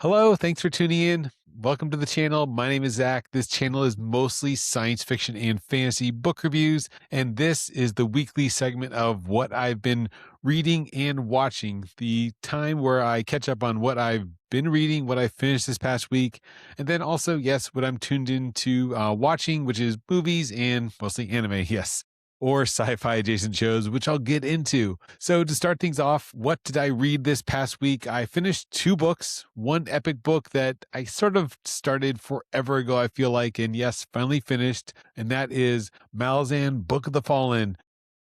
Hello, thanks for tuning in. Welcome to the channel. My name is Zach. This channel is mostly science fiction and fantasy book reviews, and this is the weekly segment of what I've been reading and watching, the time where I catch up on what I've been reading, what I finished this past week, and then also, yes, what I'm tuned into watching, which is movies and mostly anime, yes, or sci-fi adjacent shows, which I'll get into. So to start things off, what did I read this past week? I finished two books, one epic book that I sort of started forever ago, I feel like, and yes, finally finished, and that is Malazan, Book of the Fallen,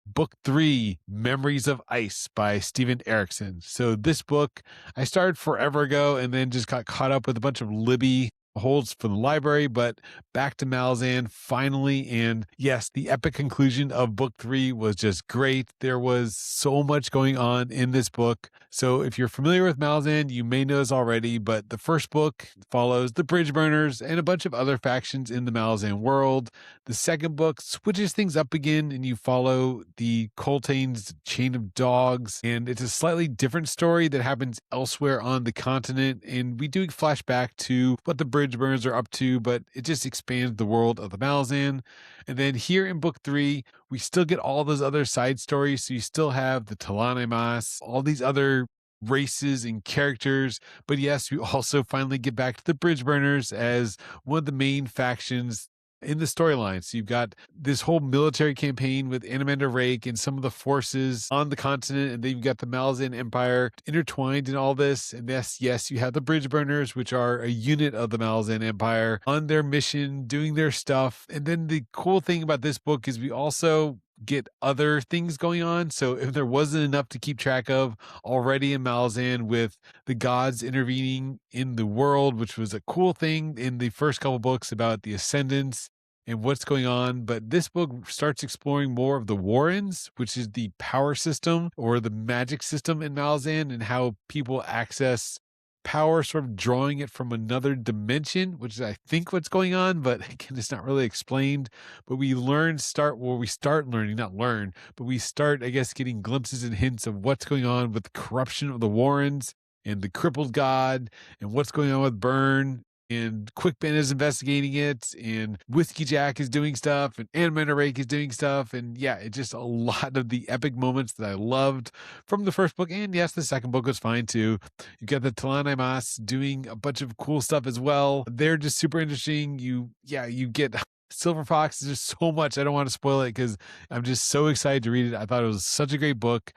Book 3, Memories of Ice by Steven Erikson. So this book I started forever ago and then just got caught up with a bunch of Libby holds from the library, but back to Malazan finally. And yes, the epic conclusion of book 3 was just great. There was so much going on in this book. So if you're familiar with Malazan, you may know this already, but the first book follows the bridge burners and a bunch of other factions in the Malazan world. The second book switches things up again and you follow the Coltane's chain of dogs, and it's a slightly different story that happens elsewhere on the continent. And we do flash back to what the bridge burners are up to, but it just expands the world of the Malazan. And then here in book 3, we still get all those other side stories. So you still have the Talanimas, all these other races and characters. But yes, we also finally get back to the bridge burners as one of the main factions in the storyline. So you've got this whole military campaign with Anamanda Rake and some of the forces on the continent, and then you've got the Malazan Empire intertwined in all this. And yes, you have the bridge burners, which are a unit of the Malazan Empire on their mission, doing their stuff. And then the cool thing about this book is we also get other things going on. So if there wasn't enough to keep track of already in Malazan with the gods intervening in the world, which was a cool thing in the first couple books about the ascendants and what's going on. But this book starts exploring more of the Warrens, which is the power system or the magic system in Malazan, and how people access power, sort of drawing it from another dimension, which is I think what's going on, but again, it's not really explained. But we start learning, not learn, but we start, I guess, getting glimpses and hints of what's going on with the corruption of the Warrens and the crippled god, and what's going on with Burn. And Quickben is investigating it, and Whiskey Jack is doing stuff, and Anna Rake is doing stuff. And yeah, it's just a lot of the epic moments that I loved from the first book. And yes, the second book was fine too. You got the Talanimas doing a bunch of cool stuff as well. They're just super interesting. You get Silver Fox. There's so much. I don't want to spoil it because I'm just so excited to read it. I thought it was such a great book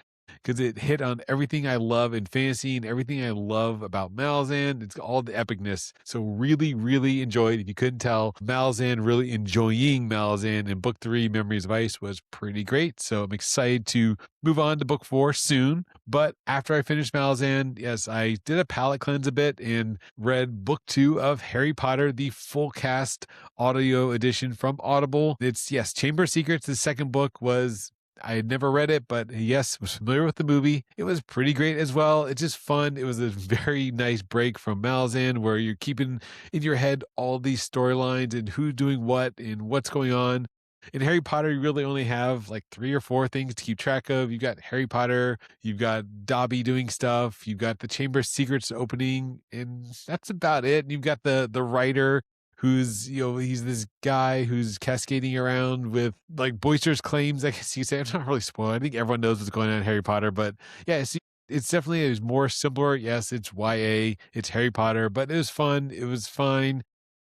because it hit on everything I love in fantasy and everything I love about Malazan. It's all the epicness. So really, really enjoyed. If you couldn't tell, Malazan, really enjoying Malazan. And book 3, Memories of Ice, was pretty great. So I'm excited to move on to book 4 soon. But after I finished Malazan, yes, I did a palate cleanse a bit and read book 2 of Harry Potter, the full cast audio edition from Audible. It's, yes, Chamber of Secrets. The second book was, I had never read it, but yes, was familiar with the movie. It was pretty great as well. It's just fun. It was a very nice break from Malazan, where you're keeping in your head all these storylines and who's doing what and what's going on. In Harry Potter, you really only have like 3 or 4 things to keep track of. You've got Harry Potter, you've got Dobby doing stuff, you've got the Chamber of Secrets opening, and that's about it. And you've got the writer who's, he's this guy who's cascading around with like boisterous claims, I guess you say. I'm not really spoiling. I think everyone knows what's going on in Harry Potter, but yeah, it's definitely is more simpler. Yes, it's YA, it's Harry Potter, but it was fun. It was fine.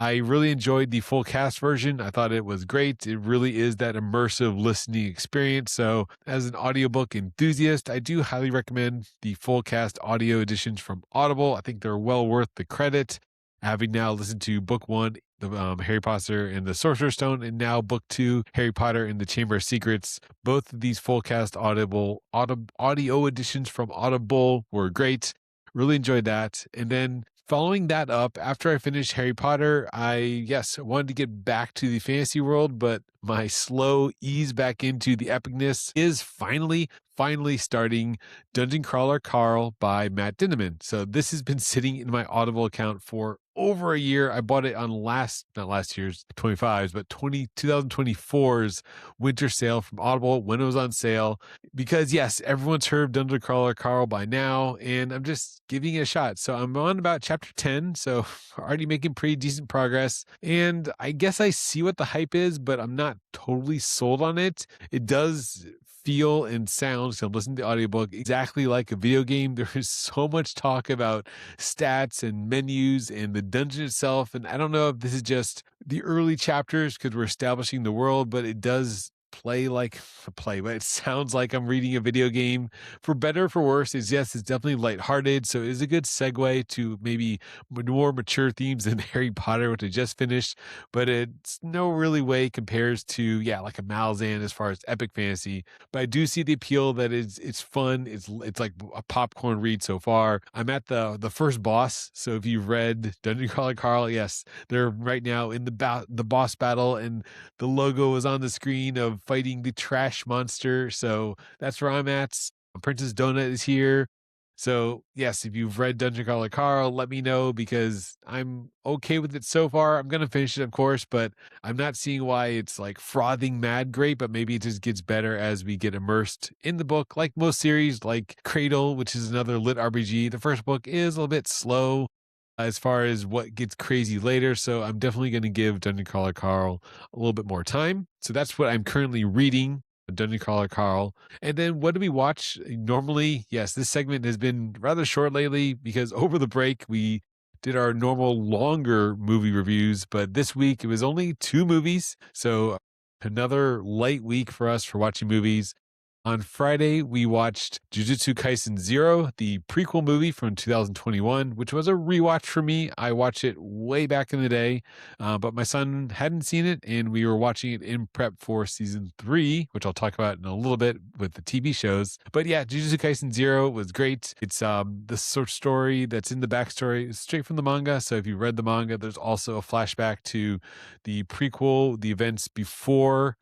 I really enjoyed the full cast version. I thought it was great. It really is that immersive listening experience. So as an audiobook enthusiast, I do highly recommend the full cast audio editions from Audible. I think they're well worth the credit. Having now listened to book 1, the Harry Potter and the Sorcerer's Stone, and now book 2, Harry Potter and the Chamber of Secrets. Both of these full cast audio editions from Audible were great. Really enjoyed that. And then following that up, after I finished Harry Potter, I wanted to get back to the fantasy world, but my slow ease back into the epicness is finally finally starting Dungeon Crawler Carl by Matt Dinniman. So this has been sitting in my Audible account for over a year. I bought it on not last year's 25s, but 2024's winter sale from Audible when it was on sale. Because yes, everyone's heard of Dungeon Crawler Carl by now, and I'm just giving it a shot. So I'm on about chapter 10, so already making pretty decent progress. And I guess I see what the hype is, but I'm not totally sold on it. It does feel and sound, so I'm listening to the audiobook, exactly like a video game. There is so much talk about stats and menus and the dungeon itself. And I don't know if this is just the early chapters because we're establishing the world, but it does play like a play, but it sounds like I'm reading a video game. For better or for worse, is yes, it's definitely lighthearted. So it is a good segue to maybe more mature themes than Harry Potter, which I just finished, but it's no really way compares to, yeah, like a Malazan as far as epic fantasy. But I do see the appeal that it's fun. It's like a popcorn read so far. I'm at the first boss. So if you've read Dungeon Crawler Carl, yes, they're right now in the boss battle, and the logo is on the screen of fighting the trash monster. So that's where I'm at. Princess Donut is here. So yes, if you've read Dungeon Crawler Carl, let me know because I'm okay with it so far. I'm going to finish it, of course, but I'm not seeing why it's like frothing mad great, but maybe it just gets better as we get immersed in the book. Like most series, like Cradle, which is another lit RPG, the first book is a little bit slow as far as what gets crazy later. So I'm definitely going to give Dungeon Crawler Carl a little bit more time. So that's what I'm currently reading, Dungeon Crawler Carl. And then what do we watch? Normally, yes, this segment has been rather short lately because over the break, we did our normal longer movie reviews, but this week it was only 2 movies. So another light week for us for watching movies. On Friday, we watched Jujutsu Kaisen 0, the prequel movie from 2021, which was a rewatch for me. I watched it way back in the day, but my son hadn't seen it, and we were watching it in prep for season 3, which I'll talk about in a little bit with the TV shows. But yeah, Jujutsu Kaisen 0 was great. It's the sort of story that's in the backstory straight from the manga. So if you read the manga, there's also a flashback to the prequel, the events before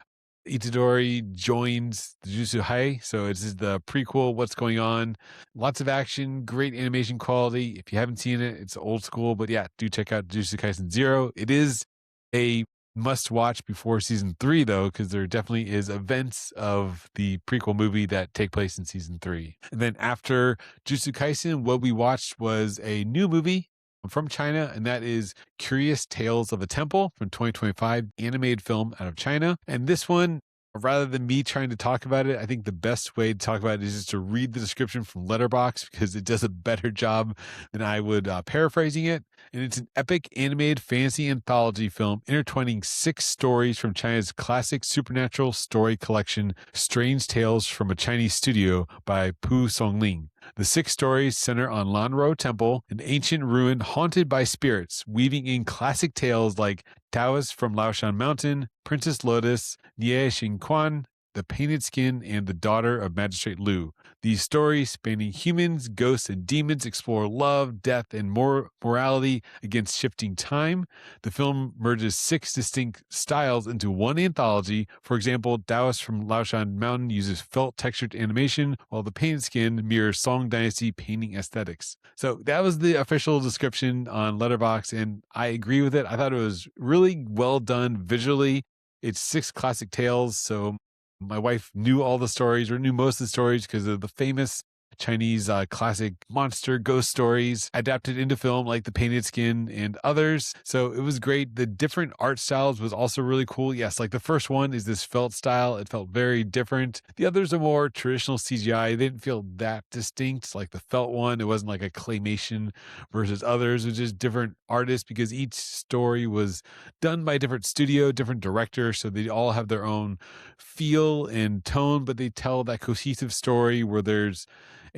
Itadori joins the Jujutsu High. So this is the prequel, what's going on. Lots of action, great animation quality. If you haven't seen it, it's old school. But yeah, do check out Jujutsu Kaisen 0. It is a must watch before season 3, though, because there definitely is events of the prequel movie that take place in season 3. And then after Jujutsu Kaisen, what we watched was a new movie from China, and that is Curious Tales of a Temple from 2025, animated film out of China. And this one, rather than me trying to talk about it, I think the best way to talk about it is just to read the description from Letterboxd because it does a better job than I would paraphrasing it. And it's an epic animated fantasy anthology film intertwining 6 stories from China's classic supernatural story collection, Strange Tales from a Chinese Studio by Pu Songling. The 6 stories center on Lanro Temple, an ancient ruin haunted by spirits, weaving in classic tales like Taoist from Laoshan Mountain, Princess Lotus, Nie Xingquan, The Painted Skin, and The Daughter of Magistrate Lu. These stories, spanning humans, ghosts, and demons, explore love, death, and morality against shifting time. The film merges 6 distinct styles into one anthology. For example, Taoist from Laoshan Mountain uses felt-textured animation, while The Painted Skin mirrors Song Dynasty painting aesthetics. So that was the official description on Letterboxd, and I agree with it. I thought it was really well done visually. It's 6 classic tales, so my wife knew all the stories, or knew most of the stories, because of the famous Chinese classic monster ghost stories adapted into film like The Painted Skin and others. So it was great. The different art styles was also really cool. Yes, like the first one is this felt style. It felt very different. The others are more traditional CGI. They didn't feel that distinct. Like the felt one, it wasn't like a claymation versus others. It was just different artists because each story was done by a different studio, different director. So they all have their own feel and tone, but they tell that cohesive story where there's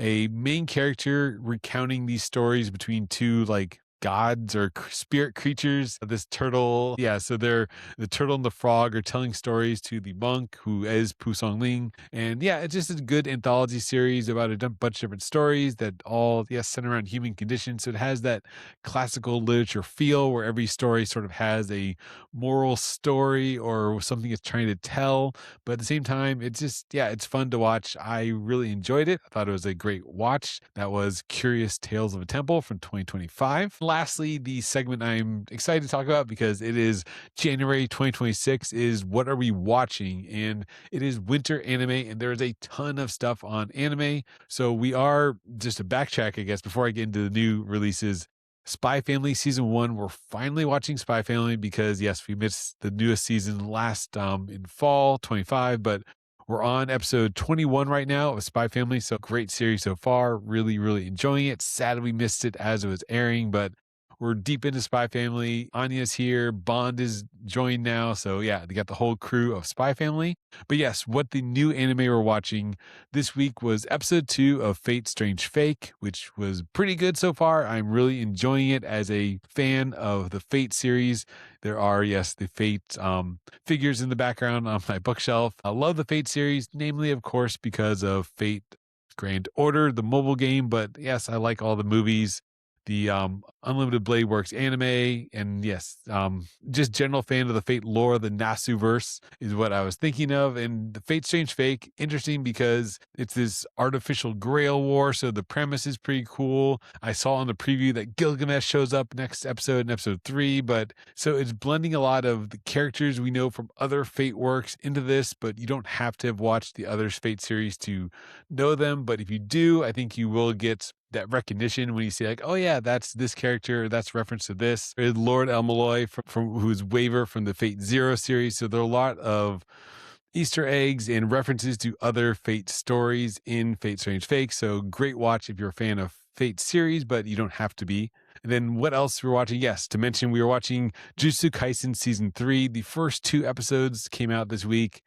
a main character recounting these stories between 2 like gods or spirit creatures. This turtle, yeah, so they're the turtle and the frog are telling stories to the monk who is Pu Song Ling. And yeah, it's just a good anthology series about a bunch of different stories that all, yes, center around human condition. So it has that classical literature feel where every story sort of has a moral story or something it's trying to tell. But at the same time, it's just, yeah, it's fun to watch. I really enjoyed it. I thought it was a great watch. That was Curious Tales of a Temple from 2025. Lastly, the segment I'm excited to talk about because it is January 2026 is what are we watching? And it is winter anime, and there is a ton of stuff on anime. So we are, just to backtrack, I guess, before I get into the new releases, Spy Family season 1. We're finally watching Spy Family because yes, we missed the newest season last in fall 25, but we're on episode 21 right now of Spy Family. So great series so far. Really, really enjoying it. Sad we missed it as it was airing, but we're deep into Spy Family. Anya's here. Bond is joined now. So yeah, they got the whole crew of Spy Family. But yes, what the new anime we're watching this week was episode 2 of Fate Strange Fake, which was pretty good so far. I'm really enjoying it as a fan of the Fate series. There are, yes, the Fate figures in the background on my bookshelf. I love the Fate series, namely, of course, because of Fate Grand Order, the mobile game. But yes, I like all the movies, the Unlimited Blade Works anime, and yes, just general fan of the Fate lore. The Nasu verse is what I was thinking of. And the Fate Strange Fake, interesting because it's this artificial grail war, so the premise is pretty cool. I saw on the preview that Gilgamesh shows up next episode in episode 3, but so it's blending a lot of the characters we know from other Fate works into this, but you don't have to have watched the other Fate series to know them. But if you do, I think you will get that recognition when you see like, oh yeah, that's this character, that's reference to this. Or Lord Elmaloy from who's Waver from the Fate Zero series. So there are a lot of Easter eggs and references to other Fate stories in Fate Strange Fake. So great watch if you're a fan of Fate series, but you don't have to be. And then what else we're watching? Yes, to mention, we were watching Jujutsu Kaisen season 3. The first 2 episodes came out this week.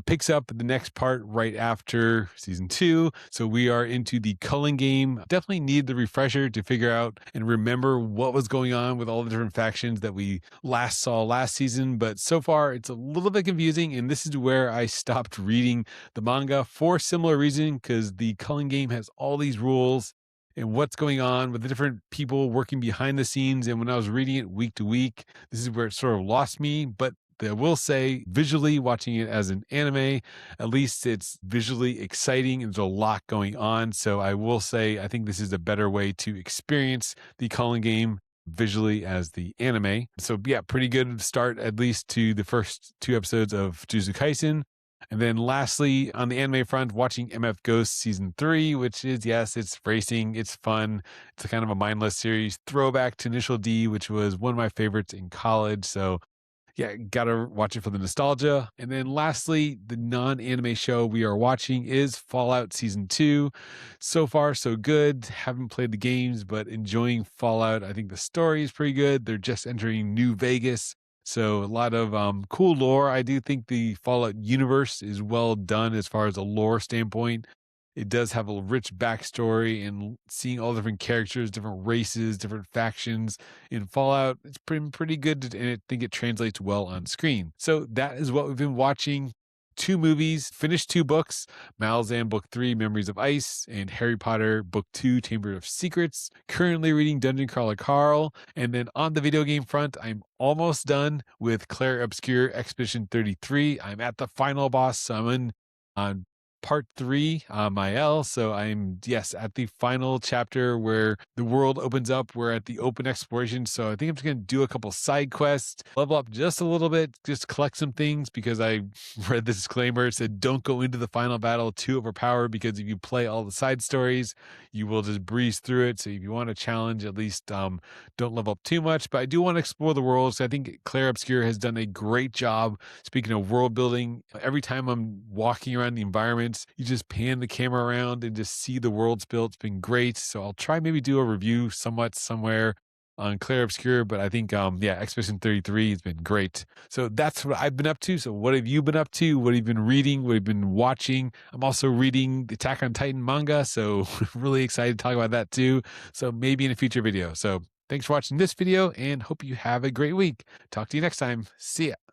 Picks up the next part right after season 2. So we are into the culling game. Definitely need the refresher to figure out and remember what was going on with all the different factions that we last saw last season. But so far, it's a little bit confusing. And this is where I stopped reading the manga for similar reason, because the culling game has all these rules and what's going on with the different people working behind the scenes. And when I was reading it week to week, this is where it sort of lost me. But I will say, visually, watching it as an anime, at least it's visually exciting and there's a lot going on. So I will say, I think this is a better way to experience the calling game visually as the anime. So yeah, pretty good start, at least to the first 2 episodes of Jujutsu Kaisen. And then lastly, on the anime front, watching MF Ghost season 3, which is, yes, it's racing, it's fun. It's a kind of a mindless series, throwback to Initial D, which was one of my favorites in college. So yeah, gotta watch it for the nostalgia. And then lastly, the non-anime show we are watching is Fallout Season 2. So far, so good. Haven't played the games, but enjoying Fallout. I think the story is pretty good. They're just entering New Vegas, so a lot of cool lore. I do think the Fallout universe is well done as far as a lore standpoint. It does have a rich backstory, and seeing all different characters, different races, different factions in Fallout, it's pretty good, and I think it translates well on screen. So that is what we've been watching. 2 movies, finished 2 books, Malazan Book 3, Memories of Ice, and Harry Potter Book 2, Chamber of Secrets. Currently reading Dungeon Crawler Carl. And then on the video game front, I'm almost done with Claire Obscure Expedition 33. I'm at the final boss, so I'm in on part 3, Mael. So I'm, yes, at the final chapter where the world opens up. We're at the open exploration. So I think I'm just going to do a couple side quests, level up just a little bit, just collect some things, because I read the disclaimer. It said, don't go into the final battle too overpowered, because if you play all the side stories, you will just breeze through it. So if you want a challenge, at least don't level up too much. But I do want to explore the world. So I think Claire Obscure has done a great job. Speaking of world building, every time I'm walking around the environment, you just pan the camera around and just see the worlds built. It's been great. So I'll try maybe do a review somewhere on Claire Obscure, but I think yeah, Expedition 33 has been great. So that's what I've been up to. So what have you been up to? What have you been reading? What have you been watching? I'm also reading the Attack on Titan manga, so really excited to talk about that too. So maybe in a future video. So Thanks for watching this video and hope you have a great week. Talk to you next time. See ya.